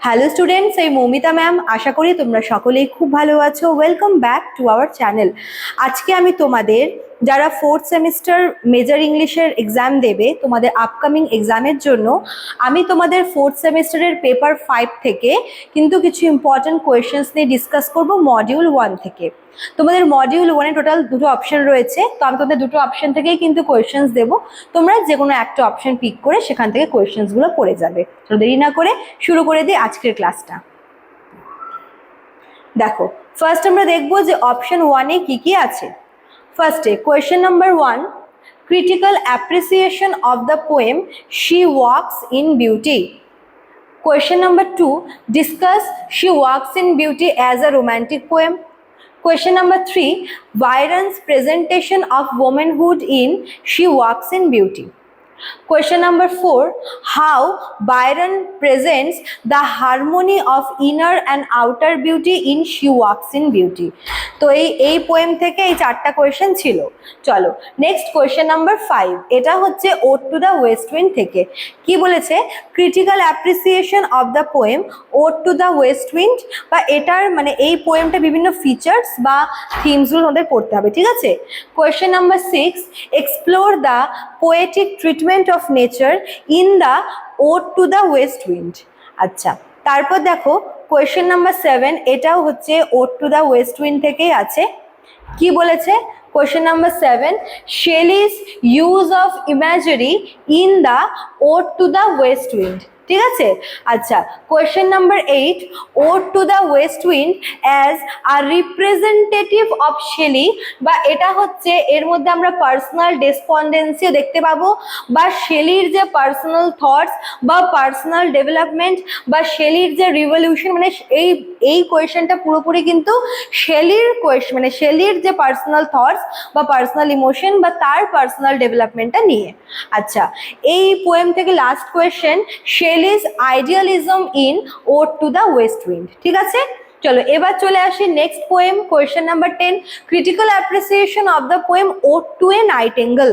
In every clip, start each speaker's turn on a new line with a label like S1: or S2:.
S1: Hello students, এই Moumita ma'am. আশা করি তোমরা সকলেই খুব ভালো আছো। Welcome back to our channel. আজকে আমি তোমাদের যারা ফোর্থ সেমিস্টার মেজর ইংলিশের এক্সাম দেবে, তোমাদের আপকামিং এক্সামের জন্য আমি তোমাদের ফোর্থ সেমিস্টারের পেপার 5 থেকে কিন্তু কিছু ইম্পর্টেন্ট কোয়েশ্চেন্স নিয়ে ডিসকাস করব মডিউল 1 থেকে। তোমাদের মডিউল 1-এ টোটাল দুটো অপশন রয়েছে, তো আমি তোমাদের দুটো অপশন থেকেই কিন্তু কোয়েশ্চেন্স দেবো। তোমরা যে কোনো একটা অপশন পিক করে সেখান থেকে কোয়েশ্চেন্সগুলো পড়ে যাবে। তো দেরি না করে শুরু করে দিই আজকের ক্লাসটা। দেখো, ফার্স্ট আমরা দেখবো যে অপশন 1-এ কি কি আছে। ফার্স্টে question number 1, critical appreciation of the poem she walks in beauty. Question number 2, discuss She Walks in Beauty as a romantic poem. Question number 3, Byron's presentation of womanhood in She Walks in Beauty. Question number 4, how Byron presents the harmony of inner and outer beauty in She Walks in Beauty. তো এই poem থেকে এই চারটা question ছিল। চলো next question number 5, এটা হচ্ছে ode to the west wind থেকে। কি বলেছে? Critical appreciation of the poem ode to the west wind, বা এটার মানে এই পোয়েমটা বিভিন্ন ফিচার্স বা থিমসগুলো আমাদের পড়তে হবে, ঠিক আছে? Question number 6, explore the poetic treatment of nature in the ode to the west wind. আচ্ছা, তারপর দেখো কোয়েশ্চেন নাম্বার 7, এটাও হচ্ছে ode to the west wind থেকেই আছে। কি বলেছে? Question number 7, Shelley's use of imagery in the ode to the west wind, ঠিক আছে? আচ্ছা, question number 8, ode to the west wind as a representative of Shelley, বা এটা হচ্ছে এর মধ্যে আমরা পার্সোনাল ডেসপন্ডেন্সিও দেখতে পাবো, বা শেলির যে পার্সোনাল থটস বা পার্সোনাল ডেভেলপমেন্ট বা শেলির যে রিভলিউশন, মানে এই কোয়েশ্চেনটা পুরোপুরি কিন্তু শেলির কোয়েশ্চেন, মানে শেলির যে পার্সোনাল থটস বা পার্সোনাল ইমোশন বা তার পার্সোনাল ডেভেলপমেন্টটা নিয়ে। আচ্ছা, এই পোয়েম থেকে last question, Shelley's idealism in ode to the west wind, ঠিক আছে? চলো এবার চলে আসি next poem, question number 10, critical appreciation of the poem ode to a nightingale.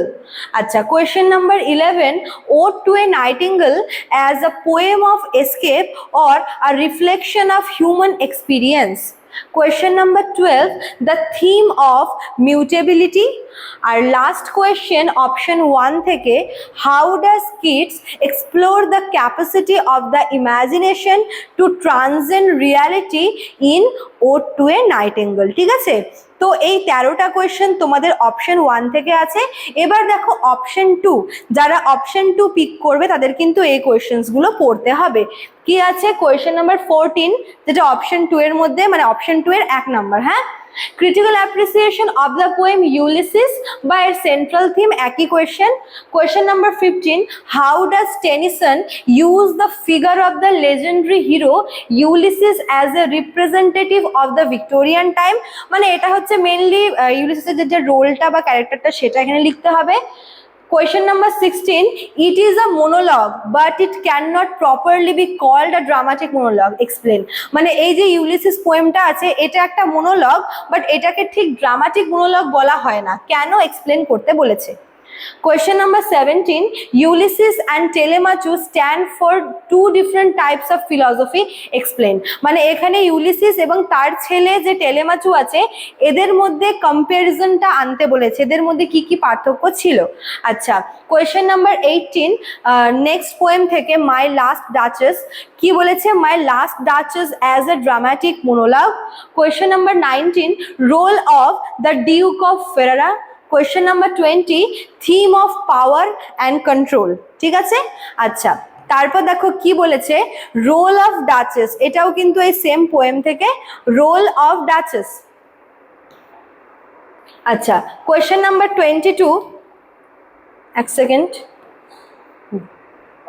S1: আচ্ছা, question number 11, ode to a nightingale as a poem of escape or a reflection of human experience. Question number 12, the theme of mutability. Our last question, option 1 থেকে, how does Keats explore the capacity of the imagination to transcend reality in Ode to a Nightingale, ঠিক আছে? তো এই 13টা question তোমাদের option 1 থেকে আছে। এবার দেখো অপশন 2, যারা অপশন 2 পিক করবে তাদের কিন্তু এই কোয়েশ্চেন্সগুলো পড়তে হবে। কি আছে? কোয়েশ্চেন নাম্বার 14, যেটা অপশন 2 এর মধ্যে, মানে অপশন 2 এর 1 নাম্বার। হ্যাঁ, critical appreciation of the poem Ulysses বা এর সেন্ট্রাল থিম, একই question. Question number 15, how does Tennyson use the figure of the legendary hero Ulysses as a representative of the Victorian time, মানে এটা হচ্ছে mainly ইউলিসিসের যে রোলটা বা ক্যারেক্টারটা সেটা এখানে লিখতে হবে। Question number 16, it is a monologue but it cannot properly be called a dramatic monologue. Explain. মানে এই যে ইউলিসিস পোয়েমটা আছে এটা একটা মোনোলগ, বাট এটাকে ঠিক ড্রামাটিক মোনোলগ বলা হয় না, কেন এক্সপ্লেন করতে বলেছে। Question number 17, Ulysses and Telemachus stand for two different types of philosophy. Explain. মানে এখানে ইউলিসিস এবং তার ছেলে যে টেলেমাচু আছে এদের মধ্যে কম্প্যারিজনটা আনতে বলেছে, এদের মধ্যে কি কি পার্থক্য ছিল। আচ্ছা, কোয়েশ্চেন নাম্বার 18, নেক্সট পোয়েম থেকে, মাই লাস্ট ডাচেস। কি বলেছে? My last duchess as a dramatic monologue. Question number 19, role of the duke of Ferrara. Question number 20, theme of power and control, ঠিক আছে? আচ্ছা, তারপর দেখো কি বলেছে, রোল অফ ডাচেস, এটাও কিন্তু এই সেম পোয়েম থেকে, রোল অফ ডাচেস। আচ্ছা, কোয়েশ্চেন নাম্বার 22, এক second.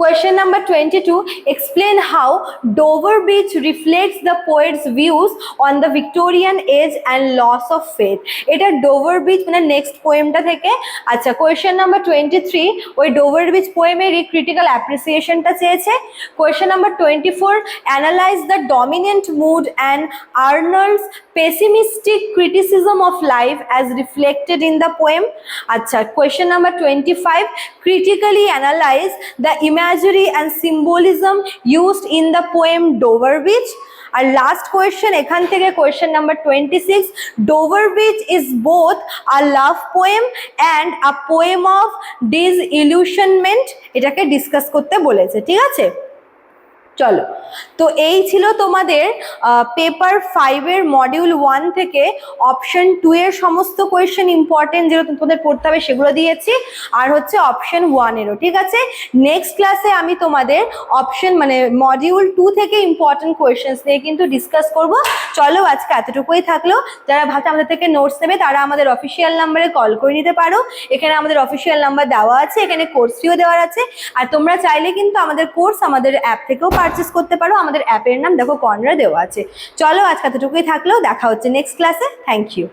S1: Question number 22, explain how Dover Beach reflects the poet's views on the Victorian age and loss of faith. এটা ডোভার বিচ মানে next পোয়েমটা থেকে। আচ্ছা, কোয়েশ্চেন নাম্বার 23, ওই Dover beach পোয়েমেরই critical অ্যাপ্রিসিয়েশনটা চেয়েছে। Question number 24, analyse the dominant mood and Arnold's pessimistic criticism of life as reflected in the poem. আচ্ছা, question number 25, critically analyze the imagery and symbolism used in the poem Dover Beach? আর last question এখান থেকে question number 26, Dover Beach is both a love poem and a poem of disillusionment, এটাকে discuss করতে বলেছে। ঠিক আছে, চলো, তো এই ছিল তোমাদের পেপার 5-এর মডিউল 1 থেকে অপশন 2 এর সমস্ত কোয়েশ্চেন ইম্পর্টেন্ট যেগুলো তোমাদের পড়তে হবে সেগুলো দিয়েছি, আর হচ্ছে অপশন 1-এরও। ঠিক আছে, নেক্সট ক্লাসে আমি তোমাদের অপশন মানে মডিউল 2 থেকে ইম্পর্টেন্ট কোয়েশ্চেন্স নিয়ে কিন্তু ডিসকাস করব। চলো, আজকে এতটুকুই থাকলো। যারা ভাবছে আমাদের থেকে নোটস নেবে তারা আমাদের অফিসিয়াল নাম্বারে কল করে নিতে পারো। এখানে আমাদের অফিসিয়াল নাম্বার দেওয়া আছে, এখানে কোর্স ফিও দেওয়া আছে। আর তোমরা চাইলে কিন্তু আমাদের কোর্স আমাদের অ্যাপ থেকেও পারচেস করতে পারো। আমাদের অ্যাপের নাম দেখো কর্নারে দেওয়া আছে। চলো, আজকে এতটুকুই থাকলো, দেখা হচ্ছে নেক্সট ক্লাসে। Thank you.